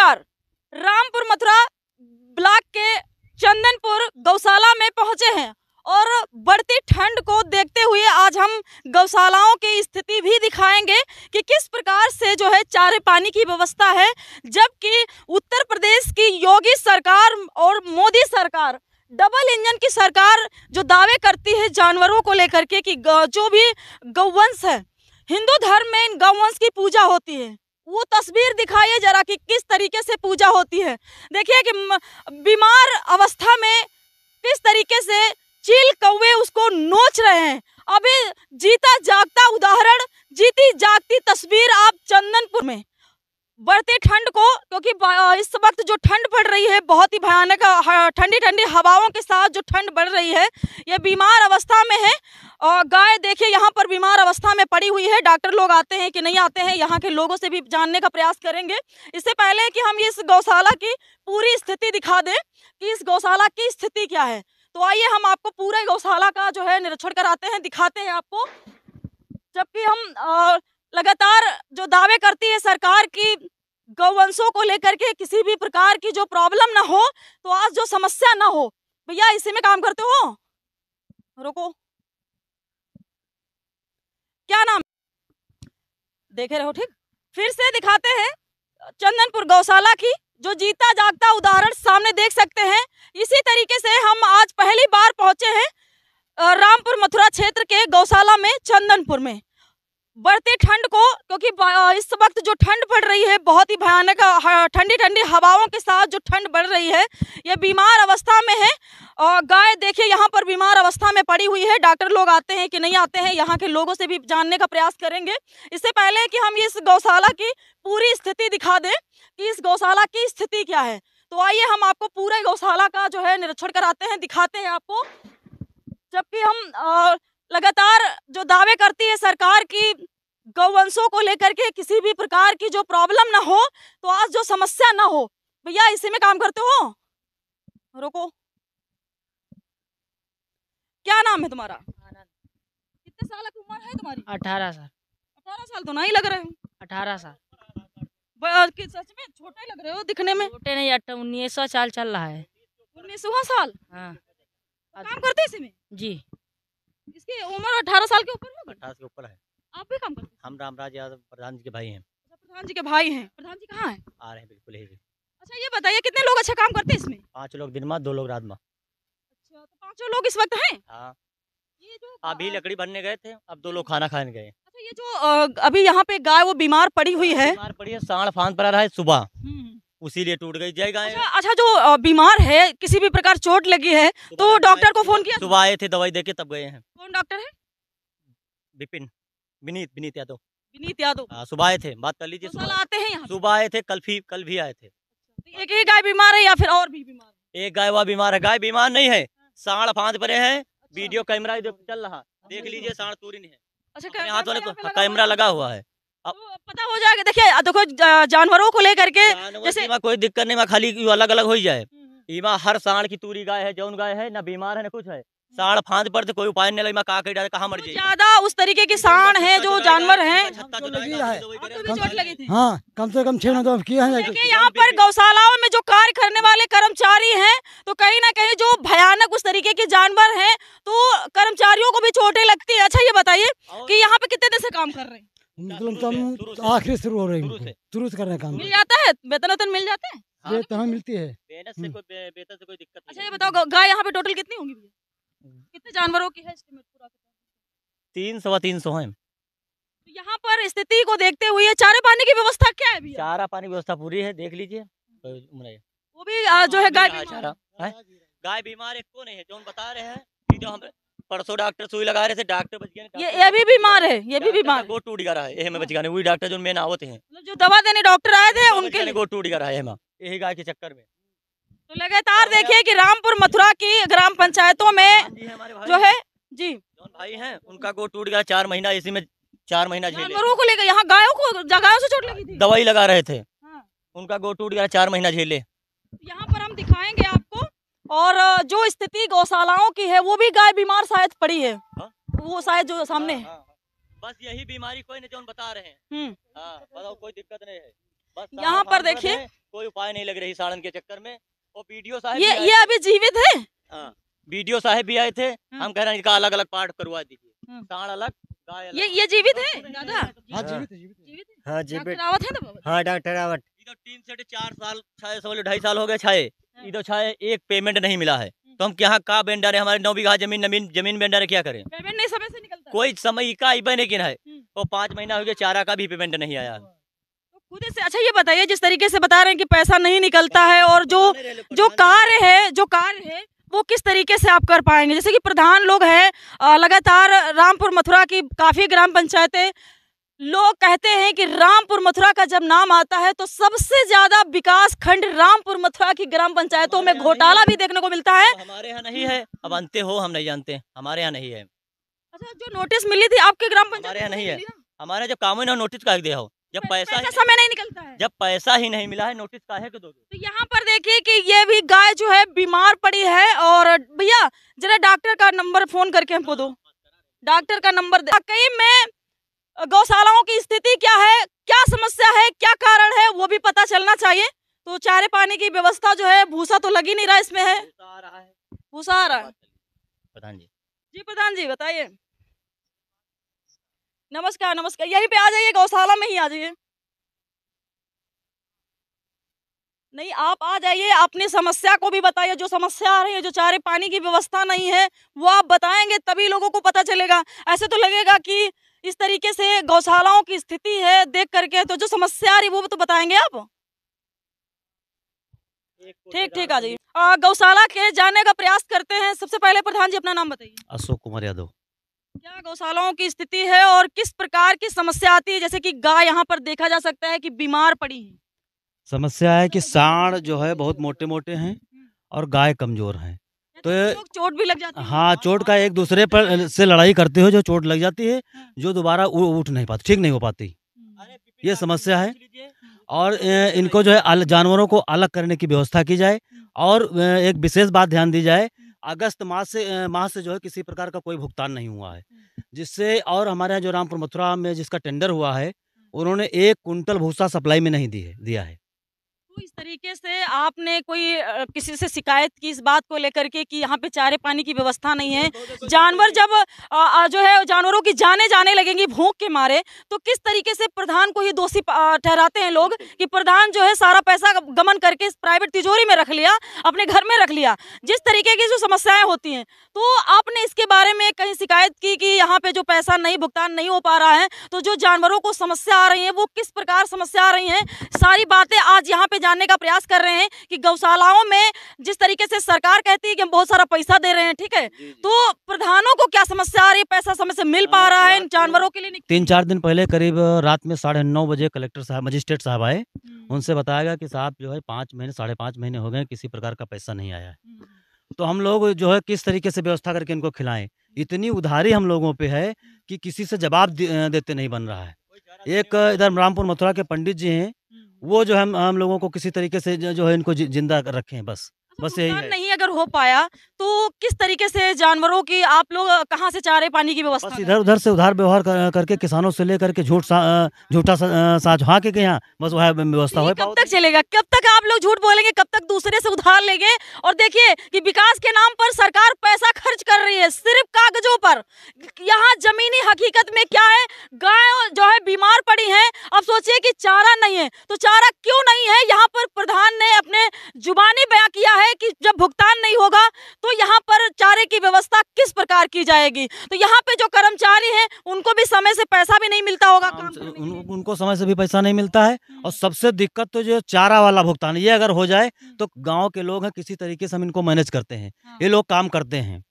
नमस्कार। रामपुर मथुरा ब्लॉक के चंदनपुर गौशाला में पहुंचे हैं और बढ़ती ठंड को देखते हुए आज हम गौशालाओं की स्थिति भी दिखाएंगे कि किस प्रकार से जो है चारे पानी की व्यवस्था है, जबकि उत्तर प्रदेश की योगी सरकार और मोदी सरकार डबल इंजन की सरकार जो दावे करती है जानवरों को लेकर के कि जो भी गौवंश है, हिंदू धर्म में इन गौवंश की पूजा होती है। वो तस्वीर दिखाइए जरा कि किस तरीके से पूजा होती है। देखिए कि बीमार अवस्था में किस तरीके से चील कौवे उसको नोच रहे हैं। अभी जीता जागता उदाहरण, जीती जागती तस्वीर आप चंदनपुर में बढ़ती ठंड को, क्योंकि इस वक्त जो ठंड पड़ रही है बहुत ही भयानक, ठंडी ठंडी हवाओं के साथ जो ठंड बढ़ रही है, ये बीमार अवस्था में है। और गाय देखिए यहाँ पर बीमार अवस्था में पड़ी हुई है। डॉक्टर लोग आते हैं कि नहीं आते हैं, यहाँ के लोगों से भी जानने का प्रयास करेंगे। इससे पहले कि हम इस गौशाला की पूरी स्थिति दिखा दें कि इस गौशाला की स्थिति क्या है, तो आइए हम आपको पूरे गौशाला का जो है निरीक्षण कराते हैं, दिखाते हैं आपको। जबकि हम लगातार जो दावे करती है सरकार की गौवंशों को लेकर के किसी भी प्रकार की जो प्रॉब्लम ना हो, तो आज जो समस्या ना हो। भैया इसी में काम करते हो? रुको, क्या नाम? देखे रहो, ठीक। फिर से दिखाते हैं चंदनपुर गौशाला की जो जीता जागता उदाहरण सामने देख सकते हैं। इसी तरीके से हम आज पहली बार पहुंचे हैं रामपुर मथुरा क्षेत्र के गौशाला में चंदनपुर में बढ़ती ठंड को, क्योंकि इस वक्त जो ठंड पड़ रही है बहुत ही भयानक, ठंडी ठंडी हवाओं के साथ जो ठंड बढ़ रही है, ये बीमार अवस्था में है। और गाय देखिए यहाँ पर बीमार अवस्था में पड़ी हुई है। डॉक्टर लोग आते हैं कि नहीं आते हैं, यहाँ के लोगों से भी जानने का प्रयास करेंगे। इससे पहले कि हम इस गौशाला की पूरी स्थिति दिखा दें कि इस गौशाला की स्थिति क्या है, तो आइए हम आपको पूरे गौशाला का जो है निरीक्षण कराते हैं, दिखाते हैं आपको। जबकि हम लगातार जो दावे करती है सरकार की गौवंशों को लेकर के किसी भी प्रकार की जो प्रॉब्लम ना हो, तो आज जो समस्या ना हो। भैया इसी में काम करते हो? रुको, क्या नाम है तुम्हारा? कितने साल की उम्र है तुम्हारी? 18 साल। 18 साल तो नहीं लग रहे हो। 18 साल सच में छोटे लग रहे हो दिखने में। छोटे नहीं, 1900 साल चल रहा है। 19वां साल? हाँ। काम करते हैं इसी में? जी। इसकी उम्र 18 साल के ऊपर होगी? 18 के ऊपर है। आप भी काम करते हैं? हम रामराज यादव प्रधान जी के भाई हैं। अच्छा, प्रधान जी के भाई हैं। प्रधान जी कहाँ हैं? आ रहे हैं बिल्कुल ही। अच्छा ये बताइए कितने लोग अच्छा काम करते हैं इसमें? 5 लोग दिन में, 2 लोग रात में। अच्छा, तो 5 लोग इस वक्त हैं? हाँ, ये जो अभी लकड़ी भरने गए थे, अब 2 लोग खाना खाने गए। अच्छा, ये जो अभी यहाँ पे गाय वो बीमार पड़ी हुई है, बीमार पड़ी है, सांड फांद पड़ा रहा है सुबह, उसी लिए टूट गई जय गाय। अच्छा जो बीमार है, किसी भी प्रकार चोट लगी है, तो डॉक्टर को फोन किया? सुबह आए थे, दवाई देके तब गए हैं। कौन डॉक्टर है? विनीत यादव। विनीत यादव। हाँ, सुबह आए थे, बात कर लीजिए। सुबह आते हैं यहाँ? सुबह आए थे, कल भी आए थे। एक ही गाय बीमार है या फिर और भी बीमार है? एक गाय वह बीमार है, गाय बीमार नहीं है, सांड फांद पड़े हैं। वीडियो कैमरा इधर चल रहा, देख लीजिए, सांड तूरी नहीं है। अच्छा, हाथों ने कैमरा लगा हुआ है, तो पता हो जाएगा। देखिए देखो जानवरों को लेकर के जैसे कोई दिक्कत नहीं, खाली अलग अलग हो जाए। इमा हर सांड की तूरी गाय है, जौन गाय है ना बीमार है ना कुछ है, सांड फांद पर कोई उपाय नहीं लगा, का डाले कहाँ मर जाए। ज्यादा उस तरीके के सांड है जो जानवर हैं। हाँ, कम से कम 6 9 किए हैं। देखिए यहाँ पर गौशालाओं में जो कार्य करने वाले कर्मचारी हैं, तो कहीं ना कहीं जो भयानक उस तरीके के जानवर हैं, तो कर्मचारियों को भी चोटें लगती है। अच्छा ये बताइए कि यहाँ पे कितने दिन से काम कर रहे हैं? मतलब आखिरी शुरू हो रही है, शुरू से कर रहे हैं काम। मिल जाता है वेतन मिल जाते हैं? वेतन मिलती है। वेतन से कोई दिक्कत नहीं। अच्छा ये बताओ गाय यहाँ पे टोटल कितनी होंगी भैया? कितने जानवरों की है एस्टिमेट पूरा? 300 हैं। तो यहाँ पर स्थिति को देखते हुए चारे पानी की व्यवस्था क्या है भैया? चारा पानी व्यवस्था पूरी है, देख लीजिए। वो भी जो है गाय गाय बीमार एक को नहीं है, जो बता रहे हैं। जो हम परसों डॉक्टर सुई लगा रहे थे, डॉक्टर बच गए। ये भी बीमार है, ये भी बीमार। गोट टूट गया है, ये में बच गया। वही डॉक्टर जो मेन आवते हैं, जो दवा देने डॉक्टर आए थे उनके लिए गोट टूट गया है यही गाय के चक्कर में। तो लगातार देखिए कि रामपुर मथुरा की ग्राम पंचायतों में जो है जी भाई हैं, उनका गोट टूट गया। 4 महीना इसी में 4 महीना झेले। जानवरों को लेकर यहाँ गायों से चोट लगी थी, दवाई लगा रहे थे। उनका गोट टूट गया, 4 महीना झेले। यहाँ पर हम दिखाएंगे आपको, और जो स्थिति गौशालाओं की है, वो भी गाय बीमार शायद पड़ी है। वो शायद जो सामने है। बस यही बीमारी कोई नहीं, जो बता रहे हैं। बताओ, कोई दिक्कत नहीं है। बस यहाँ पर साढ़ देखिए। है, कोई उपाय नहीं लग रही साड़न के चक्कर में। और वीडियो साहब ये भी आए ये थे। अभी जीवित है? हाँ, वीडियो साहब भी आए थे। हम कह रहे हैं इनका अलग अलग पार्ट करवा दीजिए, साढ़ अलग गाय अलग। ये जीवित है दादा? हाँ जीवित है, जीवित है। जीवित है? हाँ डॉक्टर जीवित। रावत है ना बाबा? हाँ डॉक्टर रावत। इधर 3 से 4 साल छाए 2.5 साल हो गए छाए, इधर छाए एक पेमेंट नहीं मिला है। तो हम यहाँ का बेंडर है, हमारे 9 बीघा जमीन बेंडर है, क्या करें? पेमेंट नहीं समय से निकलता? कोई समय का ही लेकिन है, तो 5 महीना हो गया चारा का भी पेमेंट नहीं आया। तो खुद से अच्छा ये बताइए, जिस तरीके से बता रहे हैं कि पैसा नहीं निकलता है और जो कार्य है वो किस तरीके से आप कर पाएंगे? जैसे कि प्रधान लोग हैं लगातार रामपुर मथुरा की काफी ग्राम पंचायतें, लोग कहते हैं कि रामपुर मथुरा का जब नाम आता है तो सबसे ज्यादा विकास खंड रामपुर मथुरा की ग्राम पंचायतों में घोटाला भी देखने को मिलता है। हमारे यहाँ नहीं है, अब अंते हो हम नहीं जानते, हमारे यहाँ नहीं है। अच्छा, जो नोटिस मिली थी आपके ग्राम पंचायत हमारे यहाँ में नहीं है। मिली ना? हमारे जब कानून नोटिस का दिया हो, जब पैसा समय नहीं निकलता है। जब पैसा ही नहीं मिला है, नोटिस काहे के दोगे? तो यहाँ पर देखिए कि ये भी गाय जो है बीमार पड़ी है। और भैया जरा डॉक्टर का नंबर फोन करके हमको दो, डॉक्टर का नंबर दे। वाकई में गौशालाओं की स्थिति क्या है, क्या समस्या है, क्या कारण है, वो भी पता चलना चाहिए। तो चारे पानी की व्यवस्था जो है, भूसा तो लग ही नहीं रहा इसमें है, भूसा आ रहा है। प्रधान जी, जी प्रधान जी बताइए। नमस्कार नमस्कार, यहीं पे आ जाइए, गौशाला में ही आ जाइए। नहीं, आप आ जाइए, अपनी समस्या को भी बताइए, जो समस्या आ रही है, जो चारे पानी की व्यवस्था नहीं है वो आप बताएंगे तभी लोगों को पता चलेगा। ऐसे तो लगेगा कि इस तरीके से गौशालाओं की स्थिति है देख करके, तो जो समस्या आ रही है वो तो बताएंगे आप। ठीक आ जाइए। गौशाला के जाने का प्रयास करते हैं। सबसे पहले प्रधान जी अपना नाम बताइए। अशोक कुमार यादव। क्या गौशालाओं की स्थिति है और किस प्रकार की समस्या आती है? जैसे कि गाय यहाँ पर देखा जा सकता है कि बीमार पड़ी है। समस्या है कि सांड जो है बहुत मोटे मोटे हैं और गाय कमजोर हैं, तो लोग चोट भी लग जाती है। हाँ, चोट का एक दूसरे पर से लड़ाई करते हो, जो चोट लग जाती है, जो दोबारा उठ नहीं पाती, ठीक नहीं हो पाती, ये समस्या है। और इनको जो है जानवरों को अलग करने की व्यवस्था की जाए। और एक विशेष बात ध्यान दी जाए, अगस्त माह से जो है किसी प्रकार का कोई भुगतान नहीं हुआ है, जिससे और हमारे यहाँ जो रामपुर मथुरा में जिसका टेंडर हुआ है, उन्होंने 1 कुंटल भूसा सप्लाई में नहीं दिया है। तो इस तरीके से आपने कोई किसी से शिकायत की इस बात को लेकर के कि यहाँ पे चारे पानी की व्यवस्था नहीं है? जानवर जब जो है जानवरों की जाने लगेंगी भूख के मारे, तो किस तरीके से प्रधान को ही दोषी ठहराते हैं लोग कि प्रधान जो है सारा पैसा गमन करके प्राइवेट तिजोरी में रख लिया, अपने घर में रख लिया। जिस तरीके की जो समस्याएं होती हैं, तो आपने इसके बारे में कहीं शिकायत की कि यहाँ पे जो पैसा नहीं भुगतान नहीं हो पा रहा है, तो जो जानवरों को समस्या आ रही है वो किस प्रकार समस्या आ रही है, सारी बातें आज यहाँ पे जानने का प्रयास कर रहे हैं कि गौशालाओं में जिस तरीके से सरकार कहती है कि हम बहुत सारा पैसा दे रहे हैं, ठीक है, तो प्रधानों को क्या समस्या आ रही है? पैसा समय से मिल पा रहा है जानवरों के लिए? 3-4 दिन पहले करीब रात में 9:30 बजे कलेक्टर साहब, मजिस्ट्रेट साहब आए, उनसे बताया गया कि साहब जो है 5 महीने 5.5 महीने हो गए, किसी प्रकार का पैसा नहीं आया है। तो हम लोग जो है किस तरीके से व्यवस्था करके इनको खिलाएं। इतनी उधारी हम लोगों पे है कि किसी से जवाब देते नहीं बन रहा है। एक इधर रामपुर मथुरा के पंडित जी हैं, वो जो हम लोगों को किसी तरीके से जो है इनको जिंदा रखें, बस यही है। नहीं अगर हो पाया तो किस तरीके से जानवरों की आप लोग कहाँ से चारे पानी की व्यवस्था? बस इधर उधर से उधार व्यवहार करके किसानों से लेकर के झूठा साझ हाँ के यहाँ बस वह व्यवस्था हो। कब तक चलेगा? कब तक आप लोग झूठ बोलेंगे? कब तक दूसरे से उधार लेंगे? और देखिए कि विकास के नाम पर सरकार पैसा खर्च कर रही है सिर्फ कागजों पर। यहाँ जमीनी हकीकत में क्या है? गाय जो है बीमार पड़ी है। अब सोचिए कि चारा नहीं है, तो चारा क्यों नहीं है? यहाँ पर प्रधान ने अपने जुबानी बयां किया है कि जब भुगतान नहीं होगा तो यहाँ पर चारे की व्यवस्था किस प्रकार की जाएगी। तो यहाँ पे जो कर्मचारी हैं उनको भी समय से पैसा भी नहीं मिलता होगा, उनको समय से भी पैसा नहीं मिलता है। और सबसे दिक्कत तो जो चारा वाला भुगतान, ये अगर हो जाए तो गांव के लोग हैं किसी तरीके से हम इनको मैनेज करते हैं, ये लोग काम करते हैं।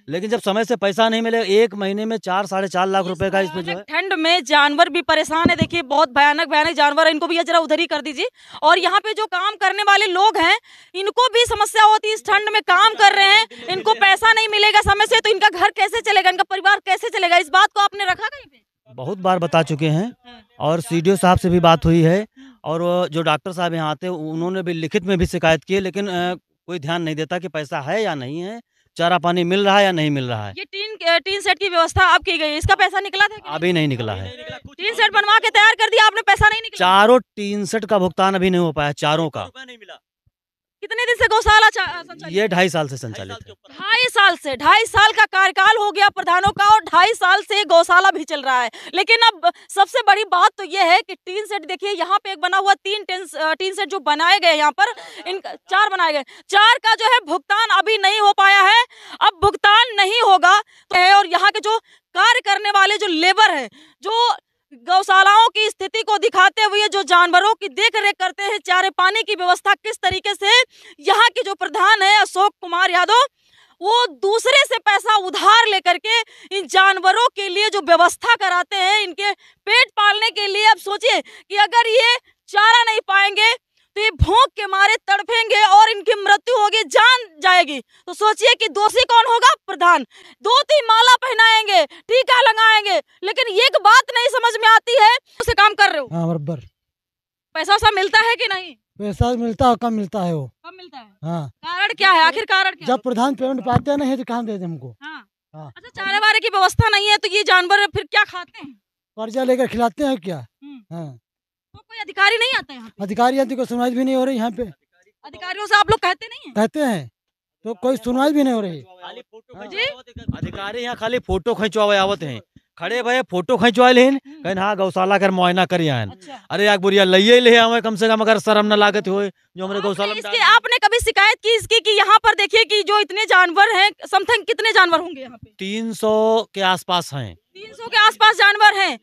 लेकिन जब समय से पैसा नहीं मिले, 1 महीने में 4-4.5 लाख रुपए का इसमें जो है। ठंड में जानवर भी परेशान है। देखिए बहुत भयानक जानवर है, इनको भी जरा उधर ही कर दीजिए। और यहाँ पे जो काम करने वाले लोग हैं इनको भी समस्या होती है, इस ठंड में काम कर रहे हैं, इनको पैसा नहीं मिलेगा समय से, तो इनका घर कैसे चलेगा, इनका परिवार कैसे चलेगा? इस बात को आपने रखा कहीं पे? बहुत बार बता चुके हैं और सीडीओ साहब से भी बात हुई है, और जो डॉक्टर साहब यहाँ आते हैं उन्होंने भी लिखित में भी शिकायत की है, लेकिन कोई ध्यान नहीं देता कि पैसा है या नहीं है। चारा पानी मिल रहा है या नहीं मिल रहा है। ये टीन सेट की व्यवस्था अब की गई है, इसका पैसा निकला था क्या? अभी नहीं निकला है। टीन सेट बनवा के तैयार कर दिया आपने, पैसा नहीं निकला? चारों टीन सेट का भुगतान अभी नहीं हो पाया, चारों का। नहीं मिला। कितने दिन से गौशाला संचालित? ये 2.5 साल से संचालित है। 2.5 साल का कार्यकाल हो गया प्रधानों का, और 2.5 साल से गौशाला भी चल रहा है। लेकिन अब सबसे बड़ी बात तो ये है कि टीन सेट देखिए, यहाँ पे एक बना हुआ 3 टीन सेट जो बनाए गए यहाँ पर, इन 4 बनाए गए, 4 का जो है भुगतान अभी नहीं हो पाया है। अब भुगतान नहीं होगा तो और यहाँ के जो कार्य करने वाले जो लेबर है, जो गौशालाओं की स्थिति को दिखाते हुए जो जानवरों की देख रेख करते हैं, चारे पानी की व्यवस्था किस तरीके से, यहाँ के जो प्रधान है अशोक कुमार यादव, वो दूसरे से पैसा उधार लेकर के इन जानवरों के लिए जो व्यवस्था कराते हैं इनके पेट पालने के लिए। अब सोचिए कि अगर ये चारा नहीं पाएंगे तो ये भूख के मारे तड़पेंगे और इनकी मृत्यु होगी, जान जाएगी। तो सोचिए कि दोषी कौन होगा? प्रधान। 2-3 माला पहनाएंगे, टीका लगाएंगे, लेकिन एक बात नहीं समझ में आती है, उसे काम कर रहे हो। हाँ बराबर। पैसा वैसा मिलता है कि नहीं? पैसा मिलता है, कम मिलता है वो। कम मिलता है। हाँ। कारण क्या है? आखिर कारण क्या? जब प्रधान पेमेंट पाते नहीं तो कहाँ दे दे हमको। हाँ। हाँ। अच्छा, चारे वारे की व्यवस्था नहीं है तो ये जानवर फिर क्या खाते हैं? कर्जा लेकर खिलाते हैं क्या। हाँ। तो कोई अधिकारी नहीं आता यहाँ पे? अधिकारी आदि को सुनवाई भी नहीं हो रही यहाँ पे। अधिकारियों से आप लोग कहते नहीं है? कहते हैं तो कोई सुनवाई भी नहीं हो रही। अधिकारी यहाँ खाली फोटो खिंचवावे आवत हैं, खड़े भये फोटो खिंचवा लेन, कहीं हाँ गौशाला कर मुआयना करी आयन। अच्छा। अरे यार बुढ़िया लइये ले आवे कम से कम, अगर शर्म न लागत होए जो हमारे गौशाला में। आपने कभी शिकायत की इसकी कि यहाँ पर देखिए कि जो इतने जानवर हैं, समथिंग कितने जानवर होंगे यहाँ पे? 300 के आसपास हैं। 300 के आसपास जानवर हैं।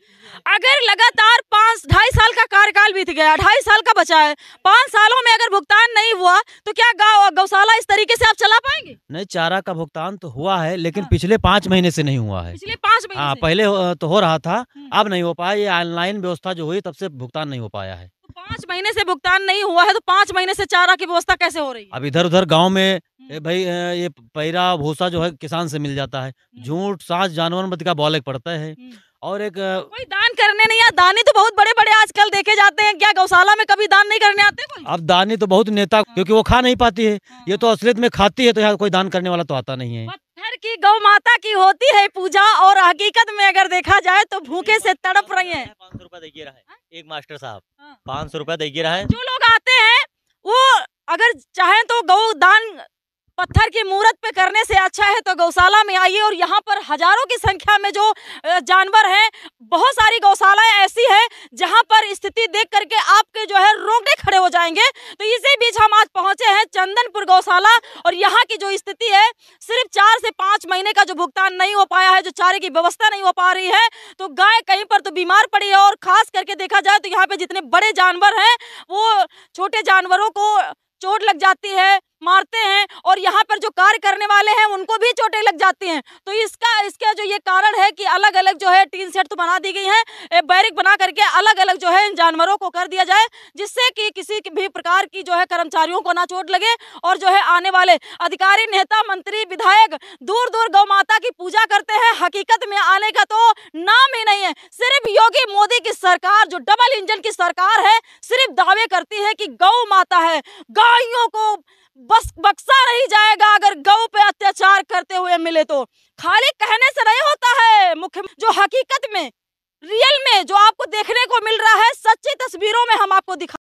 अगर लगातार 2.5 साल का कार्यकाल बीत गया, 2.5 साल का बचा है, 5 सालों में अगर भुगतान नहीं हुआ तो क्या गौशाला इस तरीके से आप चला पाएंगे? नहीं, चारा का भुगतान तो हुआ है, लेकिन पिछले 5 महीने से नहीं हुआ है। पिछले 5 महीने हाँ, से? पहले तो हो रहा था, अब नहीं हो पाया। ये ऑनलाइन व्यवस्था जो हुई तब से भुगतान नहीं हो पाया है। तो 5 महीने से भुगतान नहीं हुआ है तो 5 महीने से चारा की व्यवस्था कैसे हो रही है? अब इधर उधर गांव में भाई ये पैरा भूसा जो है किसान से मिल जाता है, झूठ सांस जानवर मत का बौले पड़ता है। और एक कोई दान करने नहीं आता? दानी तो बहुत बड़े बड़े आजकल देखे जाते हैं, क्या गौशाला में कभी दान नहीं करने आते कोई? अब दानी तो बहुत नेता, क्योंकि वो खा नहीं पाती है, ये तो असलियत में खाती है, तो यहाँ कोई दान करने वाला तो आता नहीं है। पत्थर की गौ माता की होती है पूजा, और हकीकत में अगर देखा जाए तो भूखे से तड़प रही है। 500 रुपए देखिए रहा है एक मास्टर साहब, 500 रुपए देखिए रहा है। जो लोग आते हैं वो अगर चाहें तो गौ दान पत्थर की मूर्त पे करने से अच्छा है तो गौशाला में आइए, और यहाँ पर हजारों की संख्या में जो जानवर हैं, बहुत सारी गौशालाएं ऐसी है जहाँ पर स्थिति देख करके आपके जो है रोंगटे खड़े हो जाएंगे। तो इसी बीच हम आज पहुंचे हैं चंदनपुर गौशाला, और यहाँ की जो स्थिति है, सिर्फ 4 से 5 महीने का जो भुगतान नहीं हो पाया है, जो चारे की व्यवस्था नहीं हो पा रही है, तो गाय कहीं पर तो बीमार पड़ी है, और खास करके देखा जाए तो यहाँ पे जितने बड़े जानवर हैं वो छोटे जानवरों को चोट लग जाती है, मारते हैं, और यहाँ पर जो कार्य करने वाले हैं उनको भी चोटें लग जाती हैं। तो इसका जो ये कारण है कि अलग अलग जो है टीन सेट तो बना दी गई है, बैरिक बना करके अलग अलग जो है इन जानवरों को कर दिया जाए, जिससे कि किसी भी प्रकार की जो है कर्मचारियों को ना चोट लगे, और जो है आने वाले अधिकारी, नेता, मंत्री, विधायक दूर दूर गौ माता की पूजा करते हैं, हकीकत में आने का तो नाम ही नहीं है। सिर्फ योगी मोदी की सरकार, जो डबल इंजन की सरकार है, सिर्फ दावे करती है कि गौ माता है, गायों को बस बख्शा नहीं जाएगा अगर गौ पे अत्याचार करते हुए मिले तो। खाली कहने से नहीं होता है, मुख्य जो हकीकत में, रियल में जो आपको देखने को मिल रहा है, सच्ची तस्वीरों में हम आपको दिखा